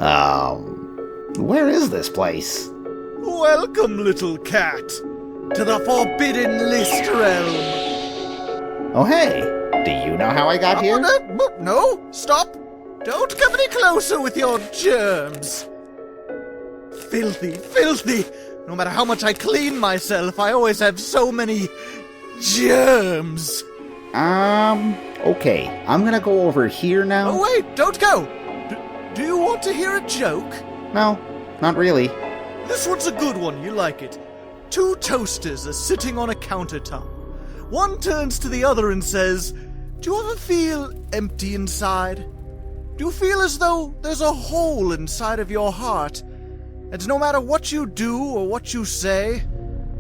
Where is this place? Welcome, little cat, to the Forbidden List realm. Oh, hey, do you know how I got here? No, stop. Don't come any closer with your germs. Filthy, filthy. No matter how much I clean myself, I always have so many germs. Okay, I'm gonna go over here now. Oh, wait, don't go. Do you want to hear a joke? No, not really. This one's a good one, you like it. Two toasters are sitting on a countertop. One turns to the other and says, "Do you ever feel empty inside? Do you feel as though there's a hole inside of your heart? And no matter what you do or what you say,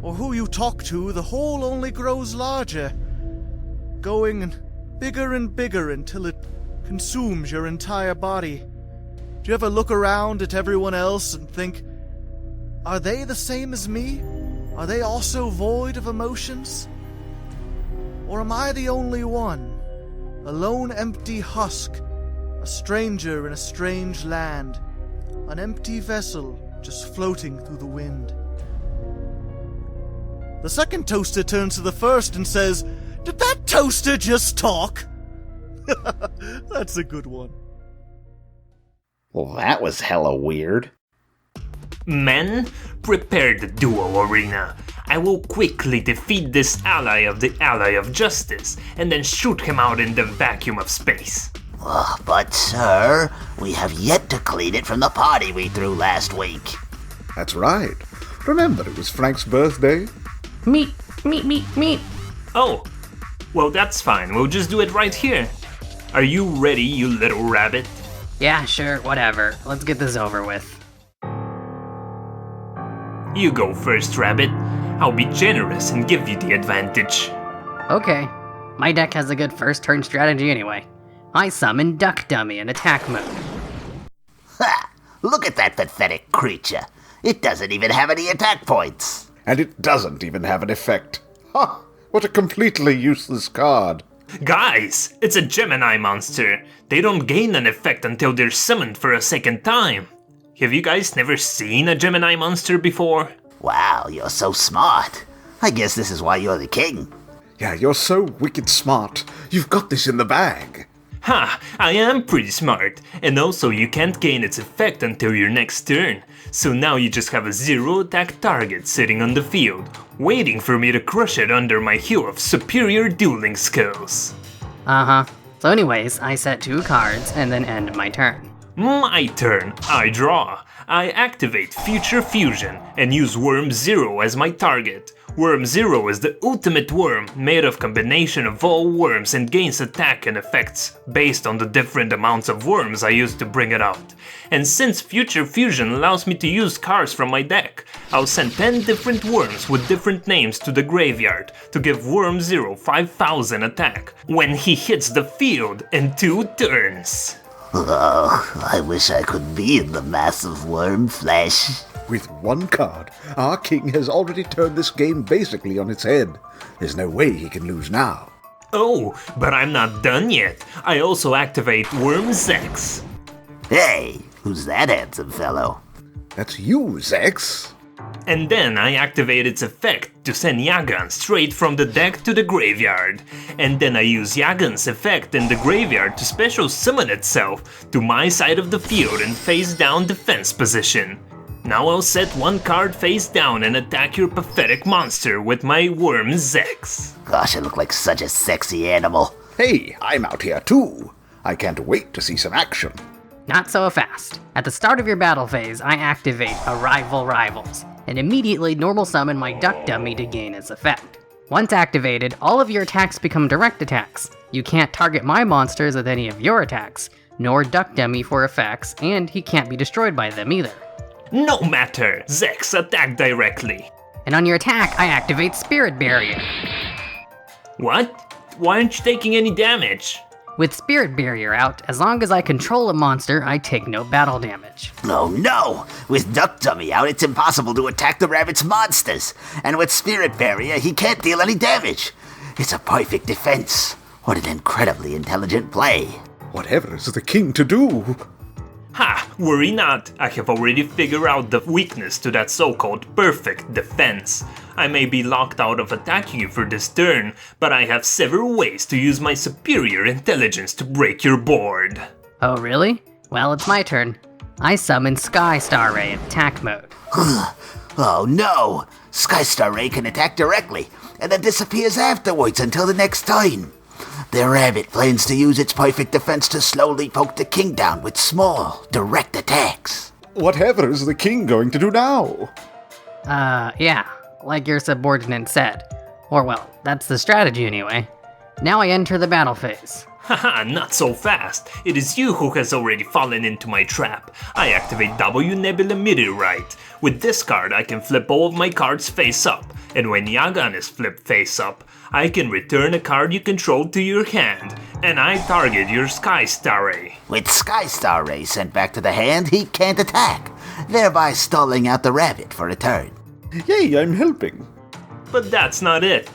or who you talk to, the hole only grows larger, going bigger and bigger until it consumes your entire body. Do you ever look around at everyone else and think, are they the same as me? Are they also void of emotions? Or am I the only one, a lone empty husk, a stranger in a strange land, an empty vessel just floating through the wind?" The second toaster turns to the first and says, "Did that toaster just talk?" That's a good one. Well, that was hella weird. Men, prepare the duel arena. I will quickly defeat this ally of the ally of justice, and then shoot him out in the vacuum of space. But sir, we have yet to clean it from the party we threw last week. That's right. Remember, it was Frank's birthday? Meat. Oh, well that's fine, we'll just do it right here. Are you ready, you little rabbit? Yeah, sure, whatever. Let's get this over with. You go first, rabbit. I'll be generous and give you the advantage. Okay. My deck has a good first turn strategy anyway. I summon Duck Dummy in attack mode. Ha! Look at that pathetic creature. It doesn't even have any attack points. And it doesn't even have an effect. Ha! What a completely useless card. Guys, it's a Gemini monster. They don't gain an effect until they're summoned for a second time. Have you guys never seen a Gemini monster before? Wow, you're so smart. I guess this is why you're the king. Yeah, you're so wicked smart. You've got this in the bag. Ha! I am pretty smart. And also you can't gain its effect until your next turn. So now you just have a 0 attack target sitting on the field, waiting for me to crush it under my hue of superior dueling skills. Uh-huh. So anyways, I set 2 cards and then end my turn. My turn. I draw. I activate Future Fusion and use Worm 0 as my target. Worm 0 is the ultimate worm, made of combination of all worms and gains attack and effects based on the different amounts of worms I use to bring it out. And since Future Fusion allows me to use cards from my deck, I'll send 10 different worms with different names to the graveyard to give Worm 0 5,000 attack when he hits the field in 2 turns. Oh, I wish I could be in the mass of worm flesh. With 1 card, our king has already turned this game basically on its head. There's no way he can lose now. Oh, but I'm not done yet. I also activate Worm Zex. Hey, who's that handsome fellow? That's you, Zex. And then I activate its effect to send Yagan straight from the deck to the graveyard. And then I use Yagan's effect in the graveyard to special summon itself to my side of the field in face down defense position. Now I'll set 1 card face down and attack your pathetic monster with my Worm Zex. Gosh, I look like such a sexy animal. Hey, I'm out here too. I can't wait to see some action. Not so fast. At the start of your battle phase, I activate Arrival Rivals, and immediately normal summon my Duck Dummy to gain its effect. Once activated, all of your attacks become direct attacks. You can't target my monsters with any of your attacks, nor Duck Dummy for effects, and he can't be destroyed by them either. No matter, Zex, attack directly. And on your attack, I activate Spirit Barrier. What? Why aren't you taking any damage? With Spirit Barrier out, as long as I control a monster, I take no battle damage. Oh no! With Duck Dummy out, it's impossible to attack the rabbit's monsters. And with Spirit Barrier, he can't deal any damage. It's a perfect defense. What an incredibly intelligent play. Whatever is the king to do? Ha! Worry not, I have already figured out the weakness to that so-called perfect defense. I may be locked out of attacking you for this turn, but I have several ways to use my superior intelligence to break your board. Oh really? Well, it's my turn. I summon Sky Star Ray in attack mode. Oh no! Sky Star Ray can attack directly, and then disappears afterwards until the next time. The rabbit plans to use its perfect defense to slowly poke the king down with small, direct attacks. Whatever is the king going to do now? Yeah, like your subordinate said. Or well, that's the strategy anyway. Now I enter the battle phase. Haha, not so fast. It is you who has already fallen into my trap. I activate NEBULA Meteorite. With this card, I can flip all of my cards face up, and when Yagan is flipped face up, I can return a card you control to your hand, and I target your Sky Star Ray. With Sky Star Ray sent back to the hand, he can't attack, thereby stalling out the rabbit for a turn. Yay, I'm helping. But that's not it.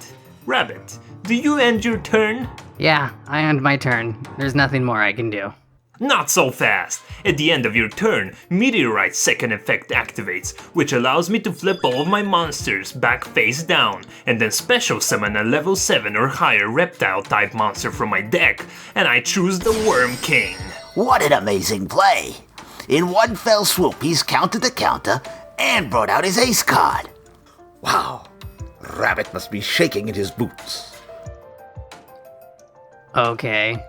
Rabbit, do you end your turn? Yeah, I end my turn. There's nothing more I can do. Not so fast! At the end of your turn, Meteorite's second effect activates, which allows me to flip all of my monsters back face down, and then special summon a level 7 or higher reptile type monster from my deck, and I choose the Worm King. What an amazing play! In one fell swoop, he's countered the counter and brought out his ace card. Wow, Rabbit must be shaking in his boots. Okay.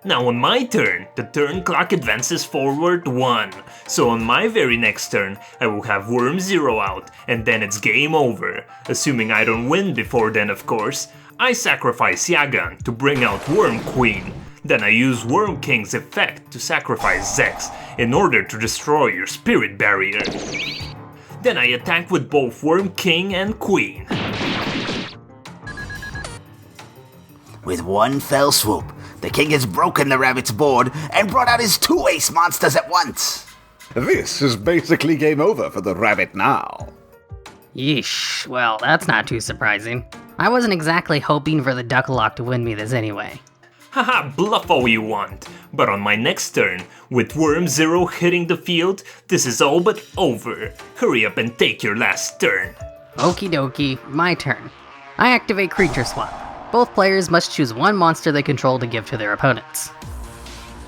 Now on my turn, the turn clock advances forward 1, so on my very next turn, I will have Worm 0 out, and then it's game over. Assuming I don't win before then, of course, I sacrifice Yagan to bring out Worm Queen. Then I use Worm King's effect to sacrifice Zex in order to destroy your spirit barrier. Then I attack with both Worm King and Queen. With one fell swoop, the king has broken the rabbit's board and brought out his 2 ace monsters at once. This is basically game over for the rabbit now. Yeesh, well, that's not too surprising. I wasn't exactly hoping for the Duck-Lock to win me this anyway. Haha, bluff all you want. But on my next turn, with Worm 0 hitting the field, this is all but over. Hurry up and take your last turn. Okie dokie, my turn. I activate Creature Swap. Both players must choose one monster they control to give to their opponents.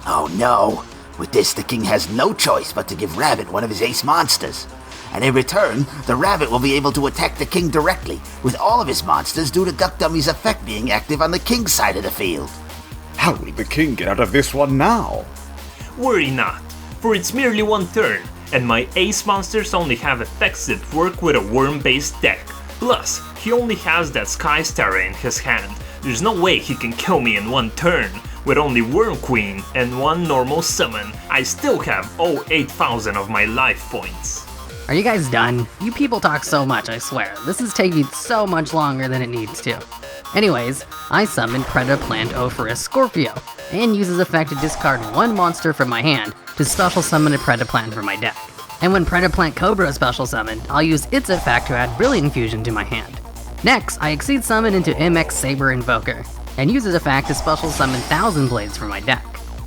Oh no! With this, the king has no choice but to give Rabbit one of his ace monsters. And in return, the rabbit will be able to attack the king directly, with all of his monsters due to Duck Dummy's effect being active on the king's side of the field. How will the king get out of this one now? Worry not, for it's merely one turn, and my ace monsters only have effects that work with a worm-based deck. Plus, he only has that Sky Star in his hand. There's no way he can kill me in one turn. With only Worm Queen and one normal summon, I still have all 8,000 of my life points. Are you guys done? You people talk so much, I swear. This is taking so much longer than it needs to. Anyways, I summon Predaplant Ophrys Scorpio, and use his effect to discard one monster from my hand to special summon a Predaplant from my deck. And when Predaplant Cobra is special summoned, I'll use its effect to add Brilliant Fusion to my hand. Next, I Exceed Summon into MX Saber Invoker, and use his effect to special summon Thousand Blades from my deck.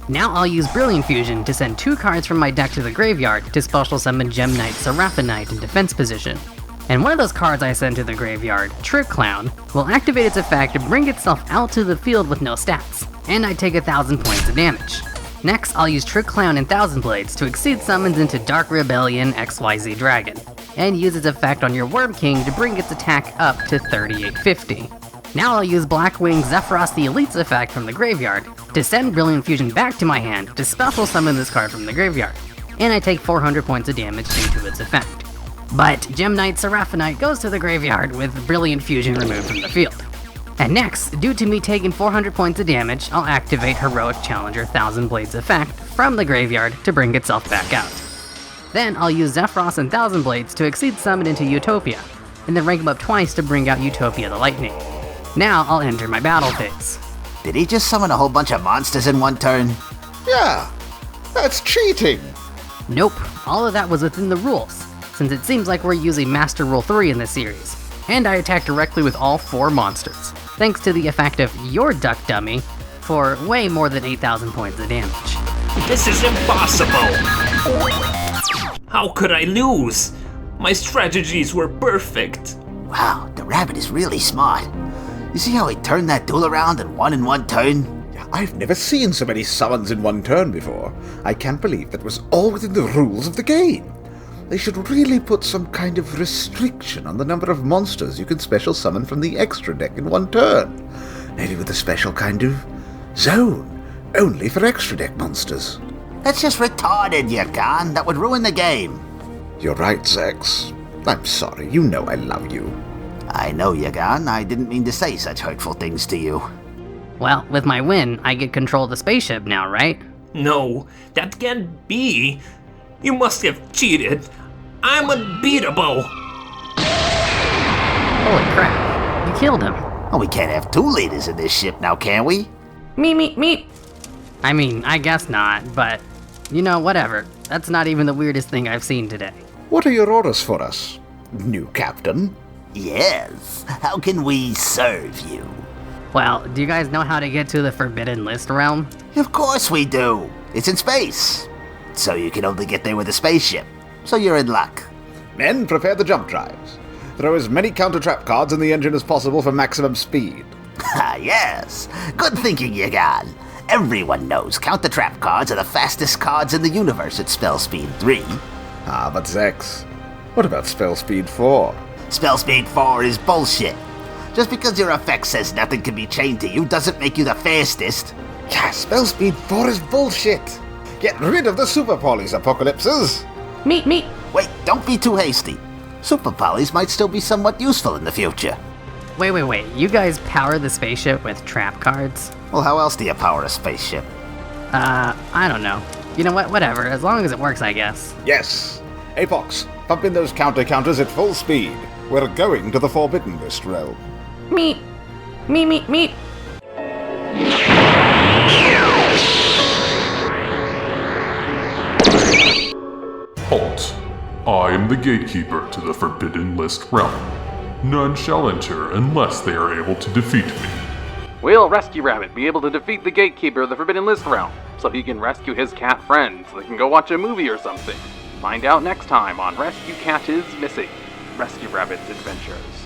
Now I'll use Brilliant Fusion to send 2 cards from my deck to the graveyard to special summon Gem Knight Seraphinite in defense position. And one of those cards I send to the graveyard, Trick Clown, will activate its effect to bring itself out to the field with no stats, and I take 1,000 points of damage. Next, I'll use Trick Clown and Thousand Blades to Exceed Summons into Dark Rebellion XYZ Dragon, and use its effect on your Worm King to bring its attack up to 3850. Now I'll use Blackwing Zephyros the Elite's effect from the graveyard to send Brilliant Fusion back to my hand to special summon this card from the graveyard, and I take 400 points of damage due to its effect. But Gem Knight Seraphinite goes to the graveyard with Brilliant Fusion removed from the field. And next, due to me taking 400 points of damage, I'll activate Heroic Challenger Thousand Blades effect from the graveyard to bring itself back out. Then I'll use Zephyros and Thousand Blades to Exceed Summon into Utopia, and then rank him up twice to bring out Utopia the Lightning. Now I'll enter my battle phase. Did he just summon a whole bunch of monsters in one turn? Yeah, that's cheating. Nope, all of that was within the rules, since it seems like we're using Master Rule 3 in this series. And I attack directly with all 4 monsters, thanks to the effect of your Duck Dummy, for way more than 8,000 points of damage. This is impossible! How could I lose? My strategies were perfect. Wow, the rabbit is really smart. You see how he turned that duel around and won in one turn? I've never seen so many summons in one turn before. I can't believe that was all within the rules of the game. They should really put some kind of restriction on the number of monsters you can special summon from the extra deck in one turn. Maybe with a special kind of zone, only for extra deck monsters. That's just retarded, YuGiOh. That would ruin the game. You're right, Zex. I'm sorry, you know I love you. I know, YuGiOh. I didn't mean to say such hurtful things to you. Well, with my win, I get control of the spaceship now, right? No, that can't be. You must have cheated. I'm unbeatable. Holy crap, you killed him. Oh, we can't have two leaders in this ship now, can we? Me. I mean, I guess not, but, you know, whatever. That's not even the weirdest thing I've seen today. What are your orders for us, new captain? Yes. How can we serve you? Well, do you guys know how to get to the Forbidden List realm? Of course we do. It's in space. So you can only get there with a spaceship. So you're in luck. Men, prepare the jump drives. Throw as many counter-trap cards in the engine as possible for maximum speed. Ah, yes. Good thinking, YuGiOh. Everyone knows counter-trap cards are the fastest cards in the universe at spell speed 3. Ah, but Zex, what about spell speed 4? Spell speed 4 is bullshit. Just because your effect says nothing can be chained to you doesn't make you the fastest. Yeah, spell speed 4 is bullshit. Get rid of the super polys, apocalypses. Meet. Wait, don't be too hasty. Super polys might still be somewhat useful in the future. Wait. You guys power the spaceship with trap cards? Well, how else do you power a spaceship? I don't know. You know what? Whatever. As long as it works, I guess. Yes. Apox, pump in those counters at full speed. We're going to the Forbidden List realm. Meet. Halt. I am the gatekeeper to the Forbidden List realm. None shall enter unless they are able to defeat me. Will Rescue Rabbit be able to defeat the gatekeeper of the Forbidden List realm, so he can rescue his cat friends so they can go watch a movie or something? Find out next time on Rescue Cat is Missing, Rescue Rabbit's Adventures.